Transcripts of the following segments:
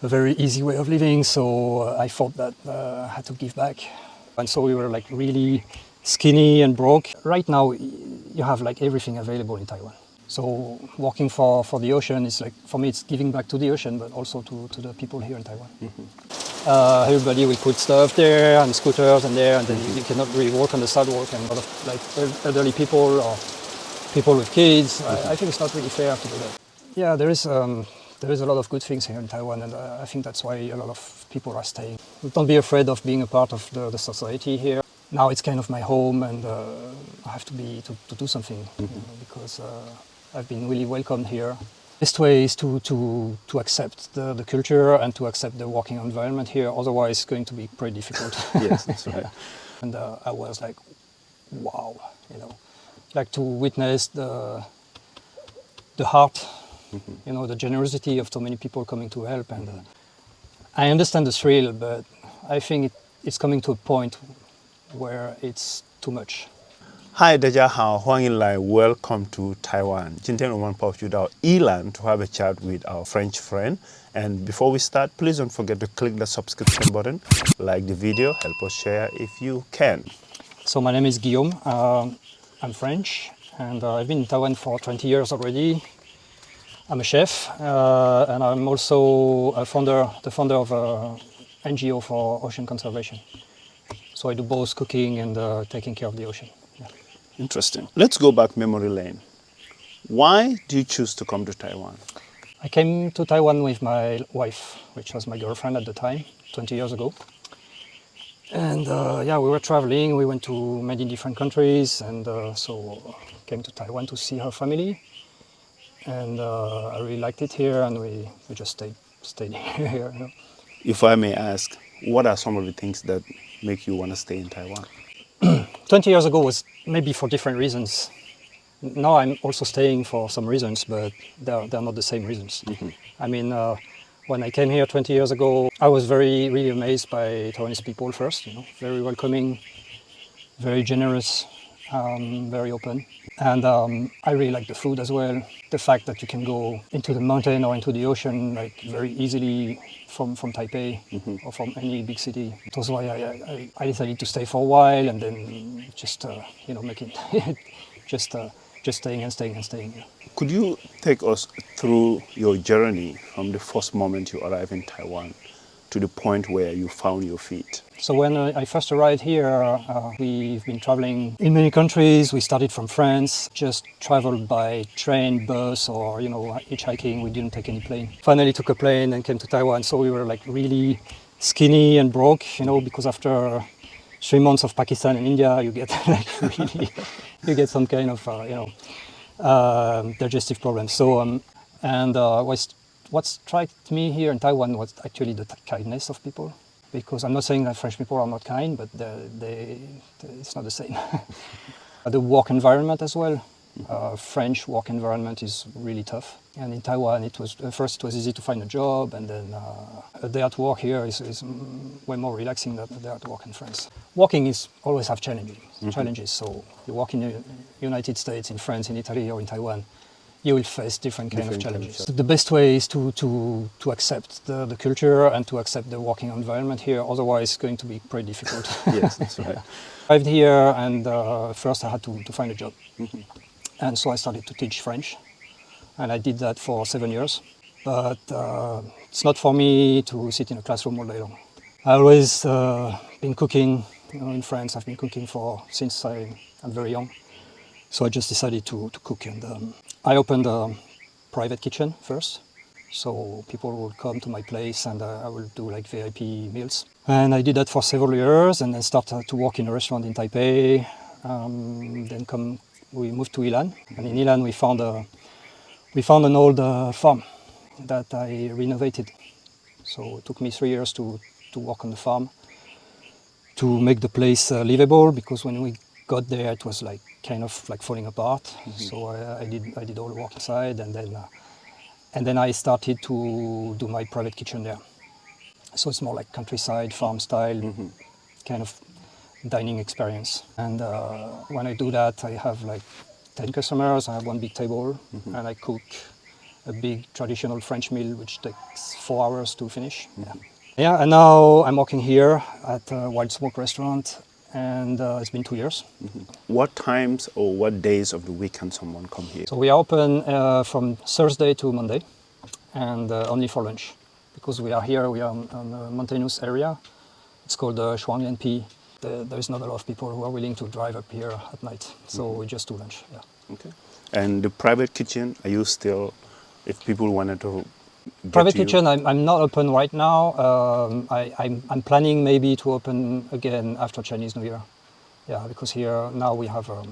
a very easy way of living, so I thought that I had to give back. And so we were like really skinny and broke. Right now, you have like everything available in Taiwan. So working for the ocean is like, for me, it's giving back to the ocean, but also to the people here in Taiwan. Everybody will put stuff there and scooters and there, and then you cannot really walk on the sidewalk, and a lot of like elderly people or people with kids. I think it's not really fair to do that. Yeah, there is a lot of good things here in Taiwan, and I think that's why a lot of people are staying. Don't be afraid of being a part of the society here. Now it's kind of my home, and I have to do something because I've been really welcomed here. Best way is to accept the culture and to accept the working environment here. Otherwise, it's going to be pretty difficult. Yes, that's right. And I was like, wow, like to witness the heart, the generosity of so many people coming to help. And I understand the thrill, but I think it's coming to a point where it's too much. Hi， 大家好，欢迎来 Welcome to Taiwan。今天我们跑去到伊朗 to have a chat with our French friend. And before we start, please don't forget to click the subscription button, like the video, help us share if you can. So my name is Guiam. I'm French, and I've been in Taiwan for 20 years already. I'm a chef, and I'm also the founder of an NGO for ocean conservation. So I do both cooking and taking care of the ocean. Yeah. Interesting. Let's go back memory lane. Why do you choose to come to Taiwan? I came to Taiwan with my wife, which was my girlfriend at the time, 20 years ago. And we were traveling. We went to many different countries, and so came to Taiwan to see her family. And I really liked it here, and we just stayed here. If I may ask, what are some of the things that make you want to stay in Taiwan? 20 years ago was maybe for different reasons. Now I'm also staying for some reasons, but they're not the same reasons. I mean, when I came here 20 years ago, I was really amazed by Taiwanese people first, very welcoming, very generous, very open. And I really like the food as well. The fact that you can go into the mountain or into the ocean like very easily from Taipei or from any big city. It was why I decided to stay for a while, and then just making just staying and staying and staying. Yeah. Could you take us through your journey from the first moment you arrived in Taiwan to the point where you found your feet? So when I first arrived here, we've been traveling in many countries. We started from France, just traveled by train, bus, or hitchhiking. We didn't take any plane. Finally took a plane and came to Taiwan. So we were like really skinny and broke, because after 3 months of Pakistan and India, you get you get some kind of digestive problems. So what struck me here in Taiwan was actually the kindness of people. Because I'm not saying that French people are not kind, but it's not the same. The work environment as well. French work environment is really tough. And in Taiwan, at first it was easy to find a job, and then a day at work here is way more relaxing than a day at work in France. Working always have challenges. So you work in the United States, in France, in Italy, or in Taiwan, you will face different kind of challenges. The best way is to accept the culture and to accept the working environment here. Otherwise, it's going to be pretty difficult. Yes, that's right. I arrived here, and first I had to find a job. And so I started to teach French. And I did that for 7 years. But it's not for me to sit in a classroom all day long. I always been cooking. In France, I've been cooking since I'm very young. So I just decided to cook, and I opened a private kitchen first. So people would come to my place, and I will do like VIP meals. And I did that for several years, and then started to work in a restaurant in Taipei. We moved to Ilan, and in Ilan we found an old farm that I renovated. So it took me 3 years to work on the farm to make the place livable, because when we got there it was like kind of like falling apart. So I did all the work inside, and then I started to do my private kitchen there. So it's more like countryside, farm style, kind of dining experience. And when I do that, I have like 10 customers. I have one big table, and I cook a big traditional French meal which takes 4 hours to finish. Yeah, and now I'm working here at a Wild Smoke restaurant, and it's been 2 years. What times or what days of the week can someone come here? So we are open from Thursday to Monday, and only for lunch, because we are here. We are on a mountainous area. It's called Shuangyanpi. There is not a lot of people who are willing to drive up here at night, so we just do lunch. Yeah. Okay. And the private kitchen, are you still, if people wanted to get Private to you? kitchen, I'm not open right now. I'm planning maybe to open again after Chinese New Year. Yeah, because here now we have a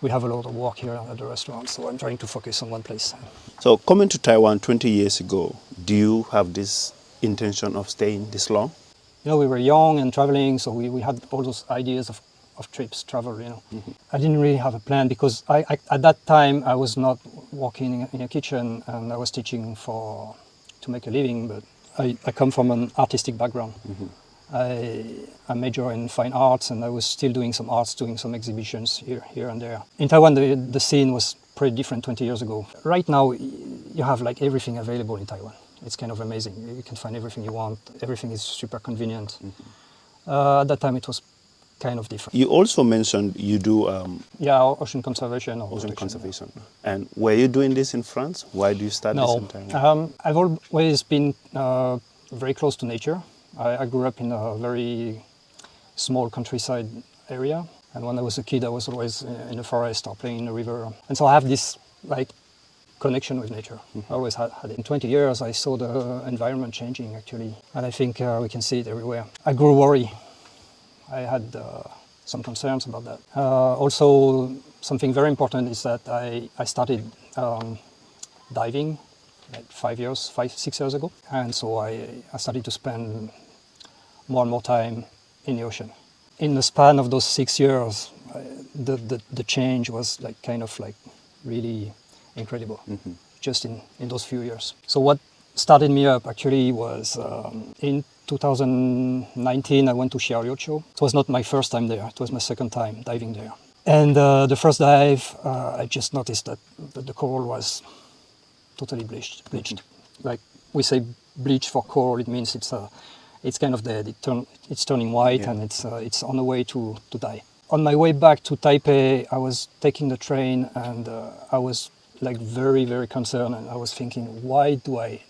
lot of work here at the restaurant, so I'm trying to focus on one place. So coming to Taiwan 20 years ago, do you have this intention of staying this long? You know, we were young and traveling, so we had all those ideas of trips, travel, you know. I didn't really have a plan because at that time I was not working in a kitchen and I was teaching to make a living, but I come from an artistic background. I major in fine arts, and I was still doing some arts, doing some exhibitions here and there. In Taiwan, the scene was pretty different 20 years ago. Right now, you have like everything available in Taiwan. It's kind of amazing. You can find everything you want. Everything is super convenient. At that time, it was kind of different. You also mentioned you do Ocean conservation. Or ocean protection, conservation. And were you doing this in France? Why do you start this in Taiwan? I've always been very close to nature. I grew up in a very small countryside area, and when I was a kid, I was always in the forest or playing in the river. And so I have this like connection with nature. I always had it. In 20 years, I saw the environment changing actually, and I think we can see it everywhere. I grew worried. I had some concerns about that. Also, something very important is that I started diving like 6 years ago, and so I started to spend more and more time in the ocean. In the span of those 6 years, the change was like kind of like really incredible, just in those few years. So what started me up actually was in 2019 I went to Xiaoliuqiu. It was not my first time there, it was my second time diving there. And the first dive, I just noticed that the coral was totally bleached. Like we say bleach for coral, it means it's kind of dead. It's turning white, and it's on the way to die. On my way back to Taipei, I was taking the train, and I was like very, very concerned, and I was thinking, why do I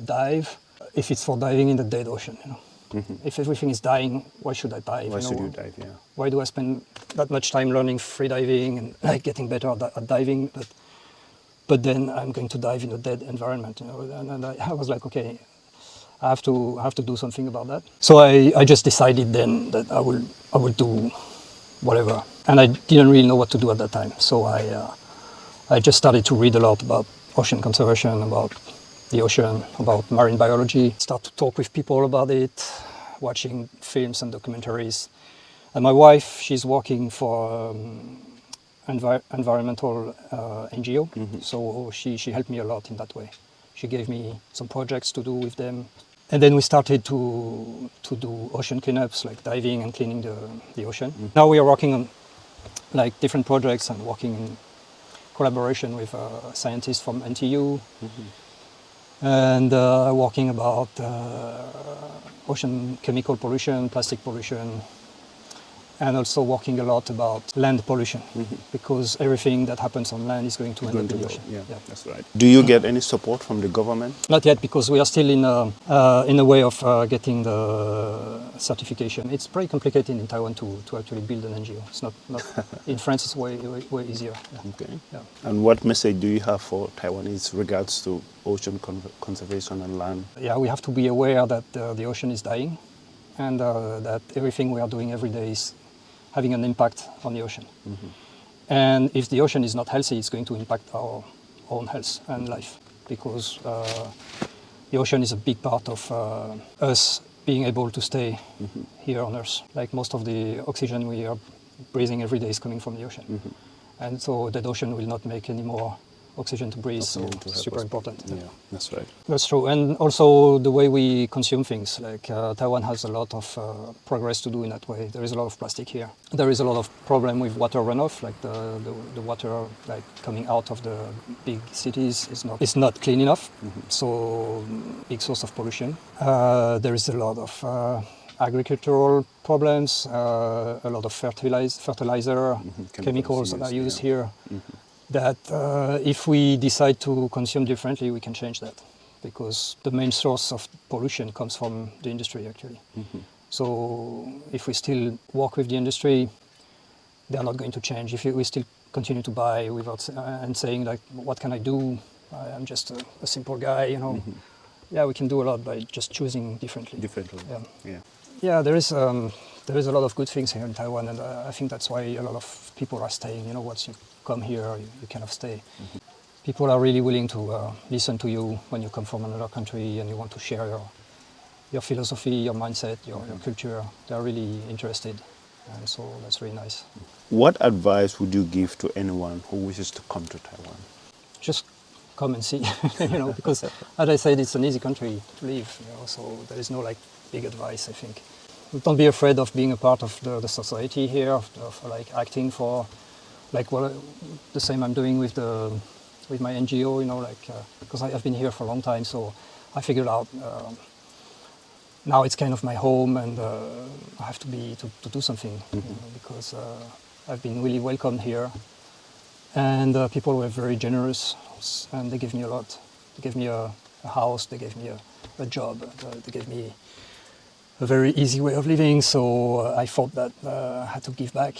dive if it's for diving in the dead ocean? You know? If everything is dying, why should I dive? Why should you dive? Yeah. Why do I spend that much time learning free diving and like getting better at diving? But then I'm going to dive in a dead environment, you know? And I was like, okay, I have to do something about that. So I just decided then that I will do whatever, and I didn't really know what to do at that time. So I just started to read a lot about ocean conservation, about the ocean, about marine biology. Start to talk with people about it, watching films and documentaries. And my wife, she's working for environmental NGO, so she helped me a lot in that way. She gave me some projects to do with them. And then we started to do ocean cleanups, like diving and cleaning the ocean. Now we are working on like different projects and working in collaboration with scientists from NTU, and working about ocean chemical pollution, plastic pollution, and also working a lot about land pollution, because everything that happens on land is going to end up in the ocean. Yeah, that's right. Do you get any support from the government? Not yet, because we are still in a way of getting the certification. It's pretty complicated in Taiwan to actually build an NGO. It's not in France. It's way easier. Yeah. Okay. Yeah. And what message do you have for Taiwanese regards to ocean conservation and land? Yeah, we have to be aware that the ocean is dying, and that everything we are doing every day is having an impact on the ocean. And if the ocean is not healthy, it's going to impact our own health and life, because the ocean is a big part of us being able to stay here on Earth. Like most of the oxygen we are breathing every day is coming from the ocean. And so that ocean will not make any more oxygen to breathe, so super important. Yeah, that's right. That's true, and also the way we consume things. Like Taiwan has a lot of progress to do in that way. There is a lot of plastic here. There is a lot of problem with water runoff, like the water like coming out of the big cities is not clean enough. So big source of pollution. There is a lot of agricultural problems, a lot of fertilizer, chemicals that are used here. That if we decide to consume differently, we can change that, because the main source of pollution comes from the industry actually. So if we still work with the industry, they are not going to change. If we still continue to buy without and saying like, what can I do? I'm just a simple guy, you know. Yeah, we can do a lot by just choosing differently. Yeah, there is a lot of good things here in Taiwan, and I think that's why a lot of people are staying. You know, once you come here, you kind of stay. People are really willing to listen to you when you come from another country and you want to share your philosophy, your mindset, your culture. They are really interested, and so that's really nice. What advice would you give to anyone who wishes to come to Taiwan? Just come and see, you know, because as I said, it's an easy country to live, you know, so there is no like big advice, I think. Don't be afraid of being a part of the society here, of like acting for, like the same I'm doing with my NGO, you know, like because I've been here for a long time, so I figured out now it's kind of my home, and I have to do something, you know, because I've been really welcomed here, and people were very generous, and they gave me a lot. They gave me a house, they gave me a job, they gave me a very easy way of living, so I thought that I had to give back.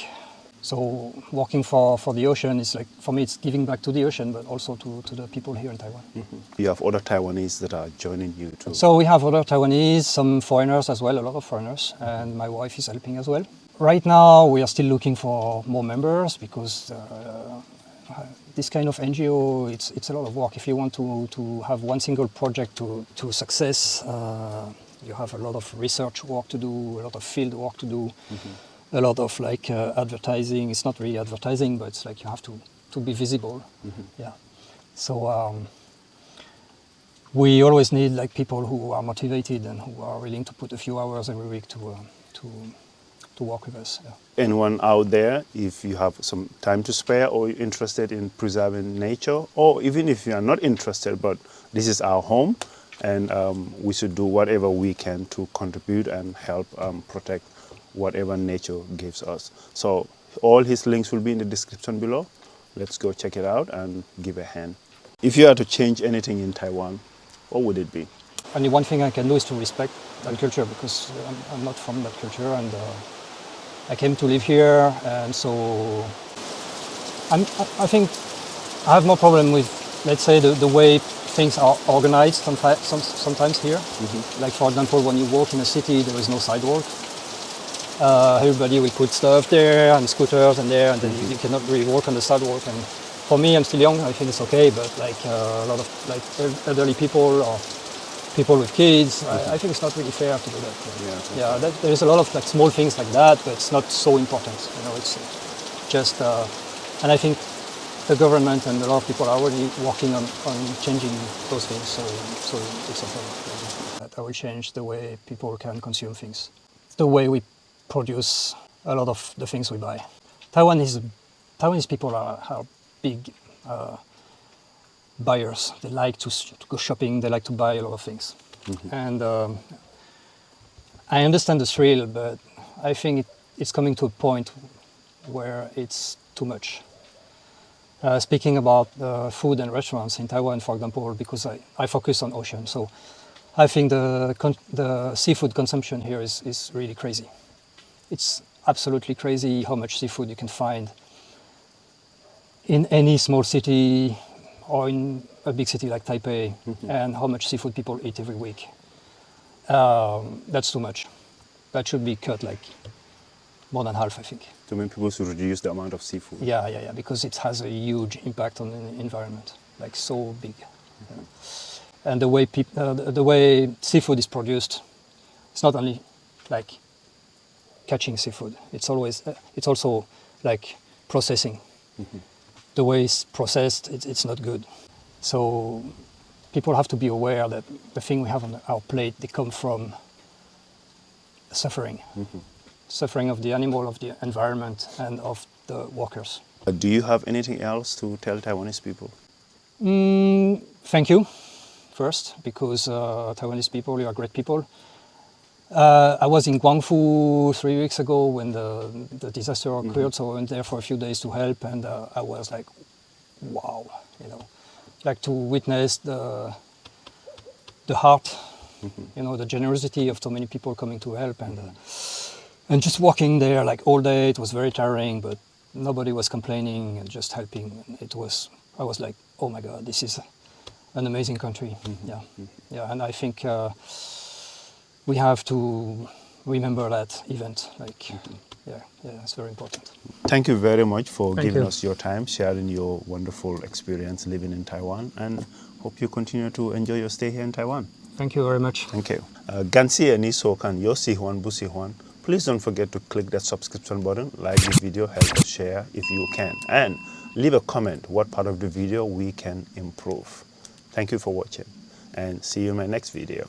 So working for the ocean is like, for me, it's giving back to the ocean, but also to the people here in Taiwan. You have other Taiwanese that are joining you too. So we have other Taiwanese, some foreigners as well, a lot of foreigners, and my wife is helping as well. Right now, we are still looking for more members, because this kind of NGO, it's a lot of work. If you want to have one single project to success, you have a lot of research work to do, a lot of field work to do, a lot of like advertising. It's not really advertising, but it's like you have to be visible. Yeah. So we always need like people who are motivated and who are willing to put a few hours every week to work with us. Yeah. Anyone out there, if you have some time to spare or you're interested in preserving nature, or even if you are not interested, but this is our home, and we should do whatever we can to contribute and help protect whatever nature gives us. So all his links will be in the description below. Let's go check it out and give a hand. If you had to change anything in Taiwan, what would it be? Only one thing I can do is to respect that culture, because I'm not from that culture, and I came to live here, and so I think I have more problem with, let's say, the way things are organized sometimes here. Like for example, when you walk in a city, there is no sidewalk. Everybody will put stuff there and scooters and there, and then you cannot really walk on the sidewalk. And for me, I'm still young, I think it's okay, but like a lot of like elderly people or people with kids, I think it's not really fair to do that. There is a lot of like small things like that, but it's not so important. You know, it's just, and I think the government and a lot of people are already working on changing those things. So it's okay. That will change the way people can consume things, the way we produce a lot of the things we buy. Taiwanese people are big buyers. They like to go shopping. They like to buy a lot of things. And I understand the thrill, but I think it's coming to a point where it's too much. Speaking about food and restaurants in Taiwan, for example, because I focus on ocean, so I think the seafood consumption here is really crazy. It's absolutely crazy how much seafood you can find in any small city or in a big city like Taipei, and how much seafood people eat every week. That's too much. That should be cut like more than half, I think. Too many people should reduce the amount of seafood. Yeah, because it has a huge impact on the environment, like so big. And the way seafood is produced, it's not only like catching seafood. It's also like processing. the way it's processed, it's not good. So people have to be aware that the thing we have on our plate, they come from suffering. Suffering of the animal, of the environment, and of the workers. Do you have anything else to tell Taiwanese people? Thank you, first, because Taiwanese people, you are great people. I was in Guangzhou 3 weeks ago when the disaster occurred, so I went there for a few days to help, and I was like, wow, you know, like to witness the heart, you know, the generosity of so many people coming to help, and just walking there like all day. It was very tiring, but nobody was complaining and just helping. I was like, oh my God, this is an amazing country. Yeah, and I think we have to remember that event. Like, yeah, it's very important. Thank you very much for giving us your time, sharing your wonderful experience living in Taiwan, and hope you continue to enjoy your stay here in Taiwan. Thank you very much. Thank you. Gansi ni sokan yo sihuan bu sihuan. Please don't forget to click that subscription button, like this video, help us share if you can, and leave a comment what part of the video we can improve. Thank you for watching, and see you in my next video.